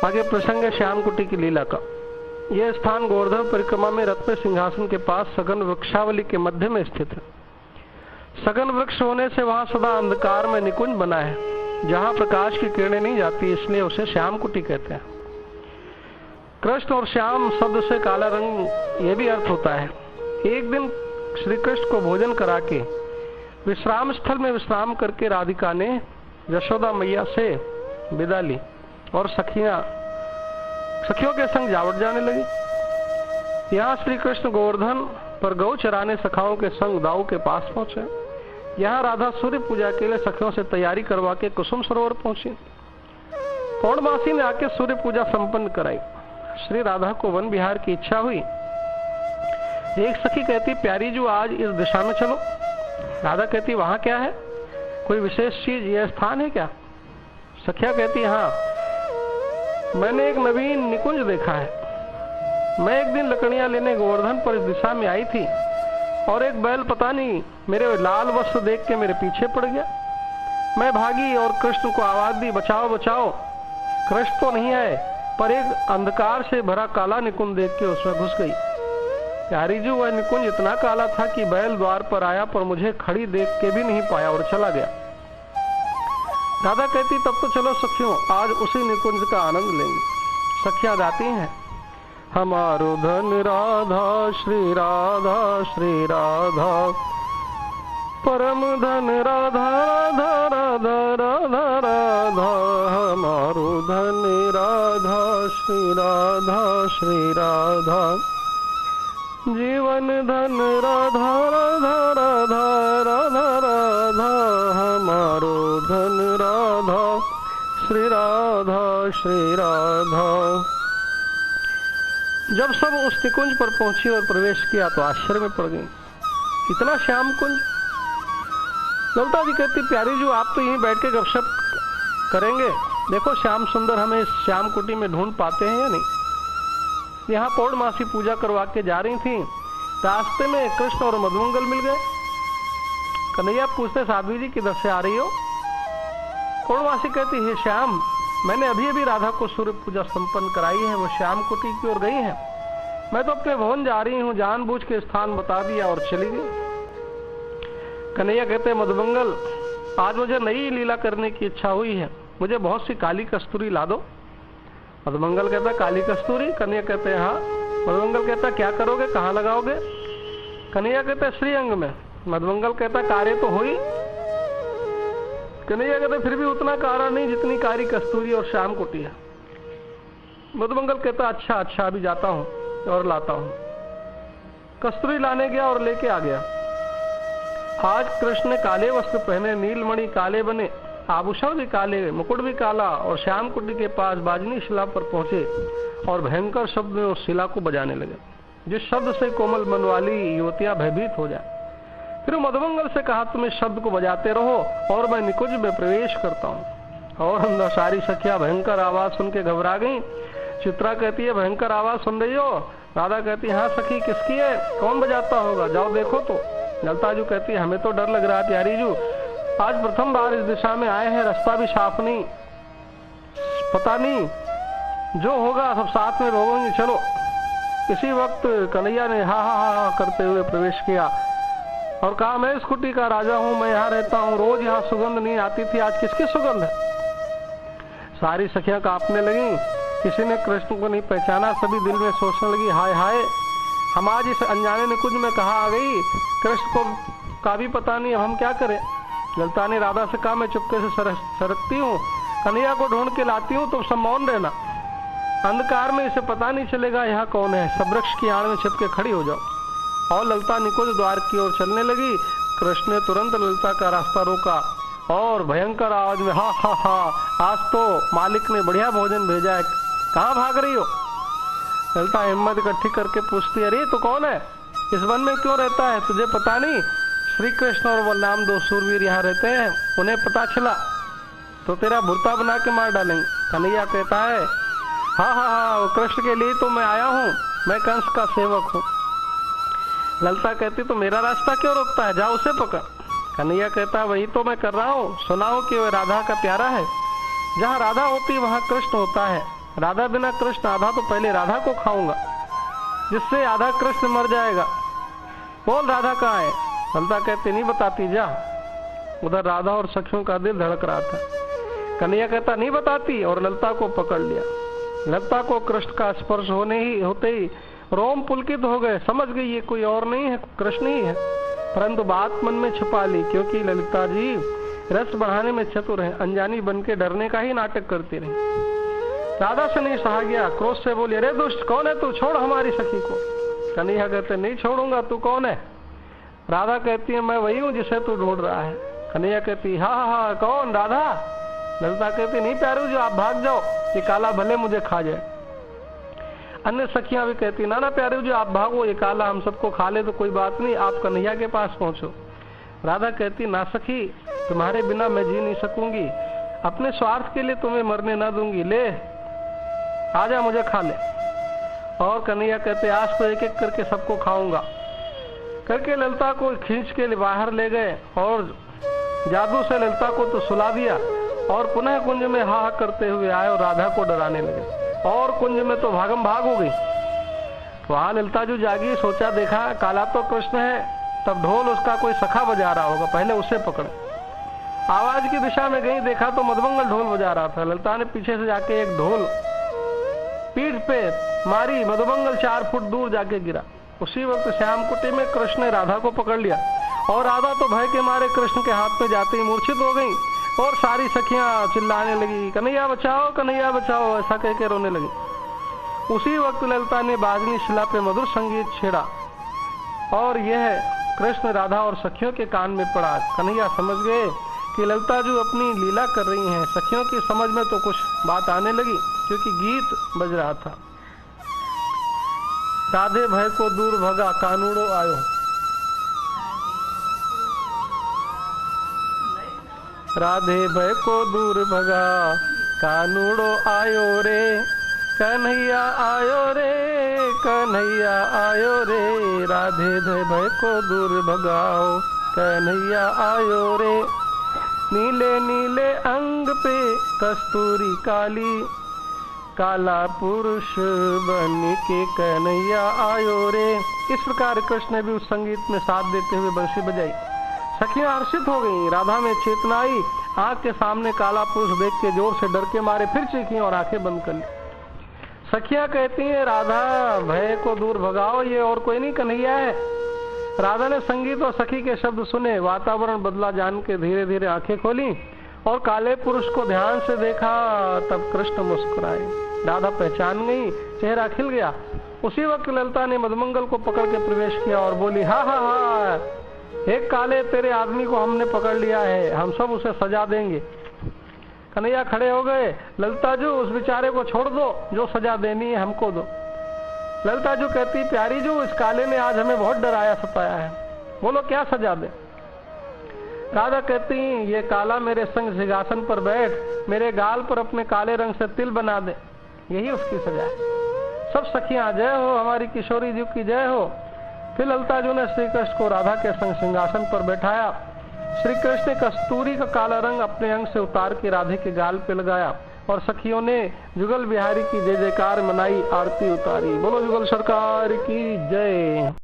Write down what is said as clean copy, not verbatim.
आगे प्रसंग है श्याम कुटी की लीला का। यह स्थान गोवर्धन परिक्रमा में रत्न सिंहासन के पास सघन वृक्षावली के मध्य में स्थित है। सघन वृक्ष होने से वहां सदा अंधकार में निकुंज बना है, जहां प्रकाश की किरणें नहीं जाती, इसलिए उसे श्याम कुटी कहते हैं। कृष्ण और श्याम शब्द से काला रंग यह भी अर्थ होता है। एक दिन श्री कृष्ण को भोजन करा के विश्राम स्थल में विश्राम करके राधिका ने यशोदा मैया से विदा ली और सखियों के संग जावट जाने लगी। यहाँ श्री कृष्ण गोवर्धन पर गौ चराने सखाओं के संग दाऊ के पास पहुंचे। यहाँ राधा सूर्य पूजा के लिए सखियों से तैयारी करवा के कुसुम सरोवर पहुंची। पौर्णमासी ने आके सूर्य पूजा संपन्न कराई। श्री राधा को वन विहार की इच्छा हुई। एक सखी कहती, प्यारी जो आज इस दिशा में चलो। राधा कहती, वहां क्या है, कोई विशेष चीज, यह स्थान है क्या? सखिया कहती, हाँ, मैंने एक नवीन निकुंज देखा है। मैं एक दिन लकड़ियां लेने गोवर्धन पर इस दिशा में आई थी और एक बैल पता नहीं मेरे लाल वस्त्र देख के मेरे पीछे पड़ गया। मैं भागी और कृष्ण को आवाज दी, बचाओ बचाओ। कृष्ण तो नहीं आए, पर एक अंधकार से भरा काला निकुंज देख के उसमें घुस गई। प्यारी जी, वह निकुंज इतना काला था कि बैल द्वार पर आया पर मुझे खड़ी देख के भी नहीं पाया और चला गया। राधा कहती, तब तो चलो सखियों, आज उसी निकुंज का आनंद लेंगे। सखियां गाती हैं, हमारो धन राधा श्री राधा श्री राधा, परम धन राधा राधा राधा राधा राधा, हमारो धन राधा श्री राधा श्री राधा, जीवन धन राधा राधा राधा राधा राधा, हमारो धन राधा श्री राधा श्री राधा। जब सब उस निकुंज पर पहुंची और प्रवेश किया तो आश्चर्य में पड़ गई। इतना श्याम कुंज। ललिता जी कहती, प्यारी जी, आप तो यहीं बैठ के गपशप करेंगे, देखो श्याम सुंदर हमें इस श्याम कुटी में ढूंढ पाते हैं या नहीं। यहाँ पौर्णमासी पूजा करवा के जा रही थी, रास्ते में कृष्ण और मधुमंगल मिल गए। कन्हैया पूछते, साध्वी जी किधर से आ रही हो? पौर्णमासी कहती, हे श्याम, मैंने अभी अभी राधा को सूर्य पूजा संपन्न कराई है, वो श्याम कुटी की ओर गई है। मैं तो अपने भवन जा रही हूँ, जानबूझ के स्थान बता दिया और चली गई। कन्हैया कहते, मधुमंगल, आज मुझे नई लीला करने की इच्छा हुई है, मुझे बहुत सी काली कस्तूरी ला दो। मधुमंगल कहता, काली कस्तूरी? कन्हैया कहते हैं, हाँ। मधुमंगल कहता, क्या करोगे, कहाँ लगाओगे? कन्हैया कहते, श्रीअंग में। मधुमंगल कहता, कार्य तो हुई। कन्हैया कहते, फिर भी उतना कारा नहीं जितनी कारी कस्तूरी और श्याम कुटी है। मधुमंगल कहता, अच्छा अच्छा, अभी जाता हूँ और लाता हूँ। कस्तूरी लाने गया और लेके आ गया। आज कृष्ण ने काले वस्त्र पहने, नीलमणि काले बने, आभूषण भी काले, मुकुट भी काला, और श्याम कुटी के पास बाजनी शिला पर पहुंचे और भयंकर शब्द में उस शिला को बजाने लगे, जिस शब्द से कोमल मन वाली युवतियां भयभीत हो जाए। फिर मधुमंगल से कहा, तुम इस शब्द को बजाते रहो और मैं निकुंज में प्रवेश करता हूँ। और अंदर सारी सखियां भयंकर आवाज सुन के घबरा गई। चित्रा कहती है, भयंकर आवाज सुन रही हो? राधा कहती है, हाँ सखी, किसकी है, कौन बजाता होगा, जाओ देखो तो। ललिता जी कहती है, हमें तो डर लग रहा है प्यारी जू, आज प्रथम बार इस दिशा में आए हैं, रास्ता भी साफ नहीं, पता नहीं, जो होगा सब साथ में रहोगे, चलो। इसी वक्त कन्हैया ने हा हा हा करते हुए प्रवेश किया और कहा, मैं इस कुटी का राजा हूं, मैं यहाँ रहता हूँ, रोज यहाँ सुगंध नहीं आती थी, आज किसकी सुगंध है? सारी सखियां कांपने लगी। किसी ने कृष्ण को नहीं पहचाना, सभी दिल में सोचने लगी, हाय हाय, हम आज इस अनजाने निकुंज में कहा आ गई, कृष्ण को का भी पता नहीं, अब हम क्या करें। ललिता ने राधा से कहा, मैं चुपके से सरकती हूँ, कन्हैया को ढूंढ के लाती हूँ, तुम सब मौन रहना, अंधकार में इसे पता नहीं चलेगा यहाँ कौन है, सब वृक्ष की आड़ में छिप के खड़ी हो जाओ। और ललिता निकुंज द्वार की ओर चलने लगी। कृष्ण ने तुरंत ललिता का रास्ता रोका और भयंकर आवाज में, हा हा हा, आज तो मालिक ने बढ़िया भोजन भेजा है, कहाँ भाग रही हो? ललिता हिम्मत इकट्ठी करके पूछती, अरे तो कौन है, इस वन में क्यों रहता है, तुझे पता नहीं? श्री कृष्ण और बलराम दो सूरवीर यहाँ रहते हैं, उन्हें पता चला तो तेरा भुर्ता बना के मार डालेंगे। कन्हैया कहता है, हाँ हाँ हाँ, कृष्ण के लिए तो मैं आया हूँ, मैं कंस का सेवक हूँ। ललिता कहती, तो मेरा रास्ता क्यों रोकता है, जाओ उसे पकड़। कन्हैया कहता, वही तो मैं कर रहा हूँ, सुनाओ कि वह राधा का प्यारा है, जहाँ राधा होती वहाँ कृष्ण होता है, राधा बिना कृष्ण आधा, तो पहले राधा को खाऊंगा जिससे आधा कृष्ण मर जाएगा। बोल राधा कहाँ है? ललता कहते नहीं बताती जा। उधर राधा और सखियों का दिल धड़क रहा था। कन्हैया कहता नहीं बताती, और ललता को पकड़ लिया। ललता को कृष्ण का स्पर्श होते ही रोम पुलकित हो गए। समझ गई ये कोई और नहीं है, कृष्ण ही है। परंतु बात मन में छुपा ली, क्योंकि ललिता जी रस बढ़ाने में चतुर है। अनजानी बन के डरने का ही नाटक करती रही। राधा से नहीं सहा गया, क्रोध से बोली, अरे दुष्ट कौन है तू, छोड़ हमारी सखी को। कन्हैया कहते नहीं छोड़ूंगा, तू कौन है? राधा कहती है मैं वही हूँ जिसे तू ढूंढ रहा है। कन्हैया कहती हाँ कौन? राधा। ललिता कहती नहीं प्यारू जी आप भाग जाओ, ये काला भले मुझे खा जाए। अन्य सखियां भी कहती ना प्यारू जी आप भागो, ये काला हम सबको खा ले तो कोई बात नहीं, आप कन्हैया के पास पहुंचो। राधा कहती ना सखी, तुम्हारे बिना मैं जी नहीं सकूंगी, अपने स्वार्थ के लिए तुम्हें मरने ना दूंगी, ले आजा मुझे खा ले। और कन्हैया कहते आज तो एक एक करके सबको खाऊंगा। करके ललिता को खींच के बाहर ले गए और जादू से ललिता को तो सुला दिया, और पुनः कुंज में हा करते हुए आए और राधा को डराने लगे। और कुंज में तो भागम भाग हो गई। वहां ललिता जो जागी, सोचा देखा काला तो कृष्ण है, तब ढोल उसका कोई सखा बजा रहा होगा, पहले उसे पकड़े। आवाज की दिशा में गई, देखा तो मधुमंगल ढोल बजा रहा था। ललिता ने पीछे से जाके एक ढोल पीठ पे मारी, मधुमंगल 4 फुट दूर जाके गिरा। उसी वक्त श्यामकुटी में कृष्ण ने राधा को पकड़ लिया, और राधा तो भय के मारे कृष्ण के हाथ में जाते ही मूर्छित हो गई, और सारी सखियां चिल्लाने लगी कन्हैया बचाओ, ऐसा कह के रोने लगी। उसी वक्त ललिता ने बाजनी शिला पे मधुर संगीत छेड़ा, और यह कृष्ण राधा और सखियों के कान में पड़ा। कन्हैया समझ गए कि ललिता जो अपनी लीला कर रही हैं। सखियों की समझ में तो कुछ बात आने लगी, क्योंकि गीत बज रहा था। राधे भय को दूर भगा कानूड़ो आयो, राधे भय को दूर भगा कानूड़ो आयो रे, कन्हैया आयो रे, कन्हैया आयो रे, राधे भय को दूर भगाओ कन्हैया आयो रे। नीले नीले अंग पे कस्तूरी काली, काला पुरुष बन के कन्हैया आयो रे। इस प्रकार कृष्ण ने भी उस संगीत में साथ देते हुए बंसी बजाई। सखियां हर्षित हो गईं। राधा में चेतना आई, आंख के सामने काला पुरुष देख के जोर से डर के मारे फिर चीखी और आंखें बंद कर ली। सखियां कहती हैं राधा भय को दूर भगाओ, ये और कोई नहीं कन्हैया है। राधा ने संगीत और सखी के शब्द सुने, वातावरण बदला जान के धीरे धीरे आंखें खोली और काले पुरुष को ध्यान से देखा। तब कृष्ण मुस्कुराए। राधा पहचान गई, चेहरा खिल गया। उसी वक्त ललिता ने मधुमंगल को पकड़ के प्रवेश किया और बोली हाँ, एक काले तेरे आदमी को हमने पकड़ लिया है, हम सब उसे सजा देंगे। कन्हैया खड़े हो गए। ललिता जी उस बेचारे को छोड़ दो, जो सजा देनी है हमको दो। ललिता जी कहती प्यारी जी इस काले ने आज हमें बहुत डराया सताया है, बोलो क्या सजा दे। राधा कहती ये काला मेरे संग सिंहासन पर बैठ, मेरे गाल पर अपने काले रंग से तिल बना दे, यही उसकी सजा है। सब सखियां जय हो, हमारी किशोरी जी की जय हो। फिर ललिता जी ने श्री कृष्ण को राधा के संग सिंहासन पर बैठाया। श्री कृष्ण ने कस्तूरी का काला रंग अपने अंग से उतार के राधे के गाल पे लगाया, और सखियों ने जुगल बिहारी की जय जयकार मनाई, आरती उतारी। बोलो जुगल सरकार की जय।